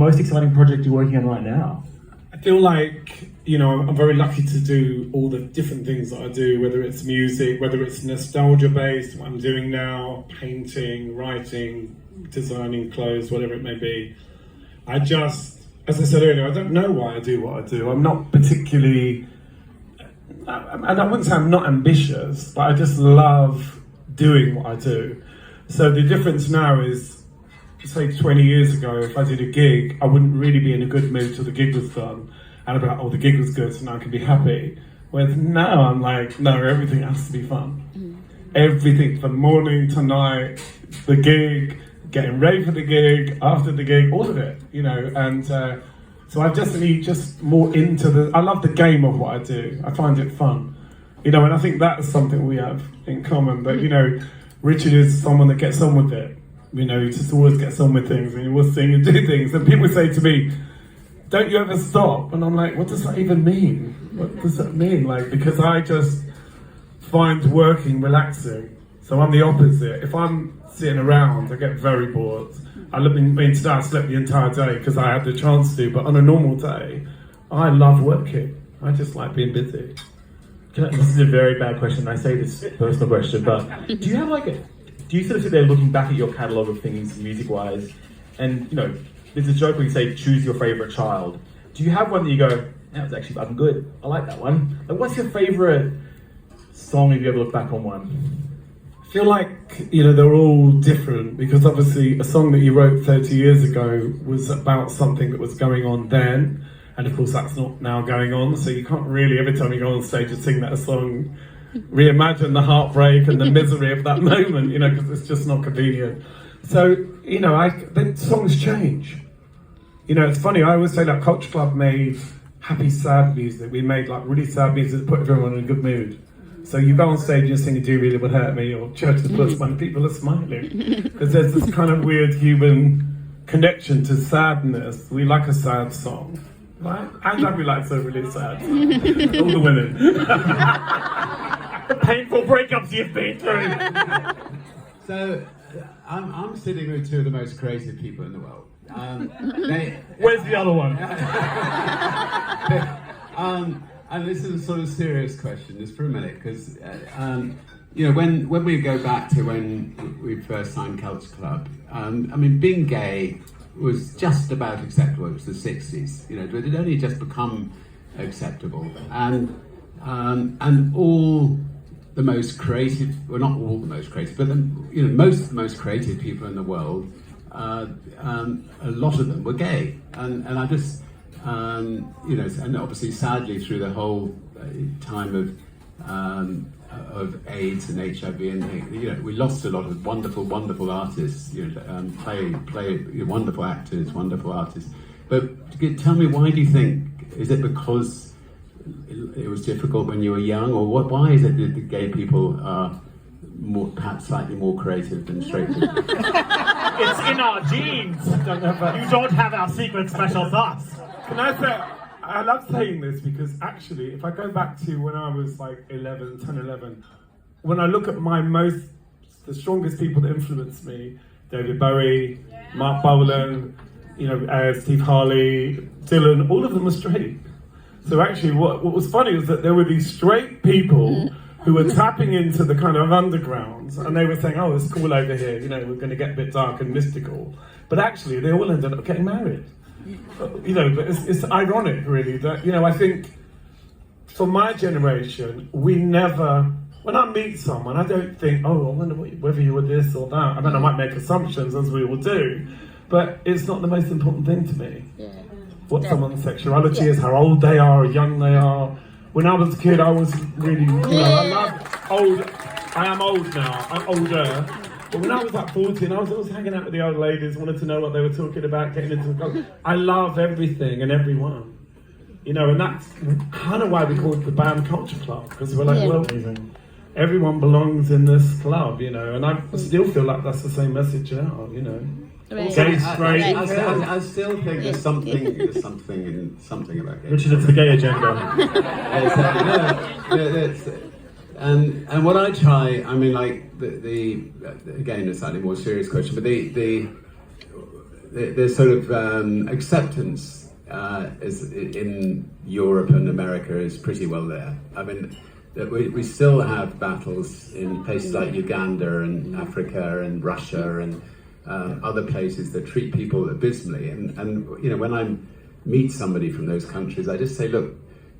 Most exciting project you're working on right now? I feel like, I'm very lucky to do all the different things that I do, whether it's music, whether it's nostalgia-based, what I'm doing now, painting, writing, designing clothes, whatever it may be. As I said earlier, I don't know why I do what I do. I'm not particularly, and I wouldn't say I'm not ambitious, but I just love doing what I do. So the difference now is, say 20 years ago, if I did a gig, I wouldn't really be in a good mood till the gig was done. And I'd be like, oh, the gig was good, so now I can be happy. Whereas now I'm like, no, everything has to be fun. Everything from morning to night, the gig, getting ready for the gig, after the gig, all of it, And so I just need more into I love the game of what I do. I find it fun. And I think that's something we have in common. But, Richard is someone that gets on with it. He just always gets on with things and he will sing and do things. And people say to me, don't you ever stop? And I'm like, what does that even mean? What does that mean? Because I just find working relaxing. So I'm the opposite. If I'm sitting around, I get very bored. Today I slept the entire day because I had the chance to, but on a normal day, I love working. I just like being busy. This is a very bad question. I say this personal question, but do you have do you sort of sit there looking back at your catalogue of things music-wise, and there's a joke where you say, choose your favourite child. Do you have one that you go, that was actually fucking good, I like that one? What's your favourite song if you ever look back on one? I feel like, they're all different because obviously a song that you wrote 30 years ago was about something that was going on then, and of course that's not now going on, so you can't really, every time you go on stage and sing that song, reimagine the heartbreak and the misery of that moment, because it's just not convenient. So, then songs change. It's funny, I always say that Culture Club made happy, sad music. We made really sad music to put everyone in a good mood. So you go on stage and sing Do You Really Would Hurt Me or Church of the Puss when people are smiling. Because there's this kind of weird human connection to sadness. We like a sad song, right? And we like so really sad. All the women. The painful breakups you've been through. So, I'm sitting with two of the most creative people in the world. Where's the other one? And this is a sort of serious question, just for a minute, because when we go back to when we first signed Culture Club, being gay was just about acceptable. It was the 60s. It had only just become acceptable, and all the most creative, well, not all the most creative, but most of the most creative people in the world, a lot of them were gay, and I just, and obviously, sadly, through the whole time of AIDS and HIV, and we lost a lot of wonderful artists, wonderful actors, wonderful artists. But tell me, why do you think? Is it because it was difficult when you were young, or what? Why is it that the gay people are perhaps slightly more creative than straight people? It's in our genes. You don't have our secret special sauce. Can I say, I love saying this because actually, if I go back to when I was 10, 11, when I look at the strongest people that influenced me, David Bowie, Mark Bolan, Steve Harley, Dylan, all of them were straight. So actually what was funny was that there were these straight people who were tapping into the kind of underground, and they were saying, oh, it's cool over here, we're going to get a bit dark and mystical. But actually they all ended up getting married. But it's ironic really that, I think for my generation, when I meet someone, I don't think, oh, I wonder whether you were this or that. I might make assumptions, as we all do, but it's not the most important thing to me. Yeah. What someone's sexuality is, how old they are, how young they are. When I was a kid, I was really, I am old now, I'm older. But when I was 14, I was always hanging out with the old ladies, wanted to know what they were talking about, getting into the club. I love everything and everyone. And that's kind of why we called the band Culture Club, because we're well, everyone belongs in this club, and I still feel like that's the same message now, Right. Gay, straight. I still think there's something about gay. Richard, it's the gay agenda. And what I try, again, a slightly more serious question, but there's sort of acceptance is in Europe and America is pretty well there. I mean, that we still have battles in places like Uganda and Africa and Russia and other places that treat people abysmally. And you know, when I meet somebody from those countries, I just say, look,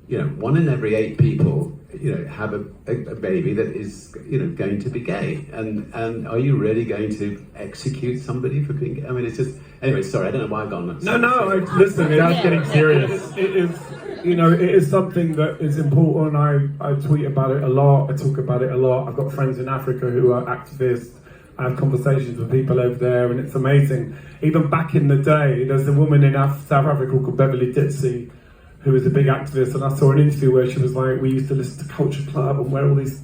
you know, 1 in every 8 people, you know, have a baby that is, you know, going to be gay. And are you really going to execute somebody for being gay? I mean, it's just, anyway, sorry, I don't know why I got on that. Listen, I'm getting serious. It is, you know, it is something that is important. I tweet about it a lot. I talk about it a lot. I've got friends in Africa who are activists. I have conversations with people over there, and it's amazing. Even back in the day, there's a woman in South Africa called Beverly Ditsey, who was a big activist, and I saw an interview where she was like, we used to listen to Culture Club and wear all these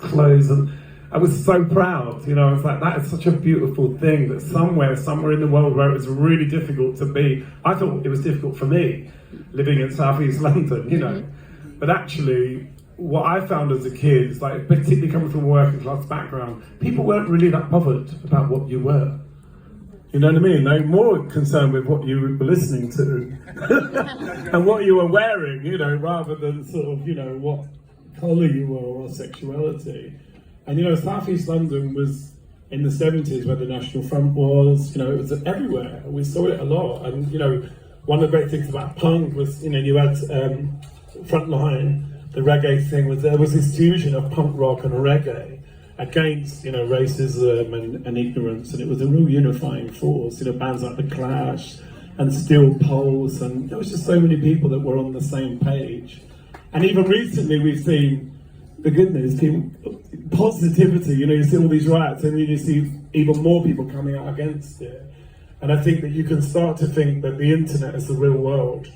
clothes, and I was so proud, you know. I was like, that is such a beautiful thing, that somewhere in the world where it was really difficult to be, I thought it was difficult for me, living in Southeast London, you know, but actually, what I found as a kid is, like, particularly coming from a working class background, people weren't really that bothered about what you were. You know what I mean? They were more concerned with what you were listening to and what you were wearing, you know, rather than sort of, you know, what colour you were or sexuality. And, you know, South East London was in the 70s where the National Front was, you know, it was everywhere. We saw it a lot. And, you know, one of the great things about punk was, you know, you had Frontline, the reggae thing, was there was this fusion of punk rock and reggae against, you know, racism and ignorance, and it was a real unifying force. You know, bands like The Clash and Steel Pulse, and there was just so many people that were on the same page. And even recently, we've seen the good news, people, positivity. You know, you see all these riots, and then you see even more people coming out against it. And I think that you can start to think that the internet is the real world.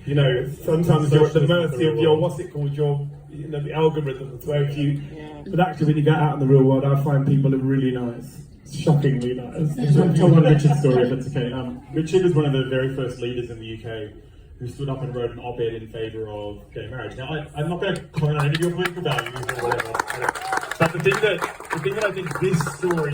You know, sometimes you're at the mercy of your, what's it called, your, you know, the algorithms, where if you, but actually when you get out in the real world, I find people are really nice, shockingly nice. I'll tell one Richard's story if it's okay. Richard was one of the very first leaders in the UK who stood up and wrote an op-ed in favour of gay marriage. Now, I'm not going to comment on any of your political values or whatever, but the thing that I think this story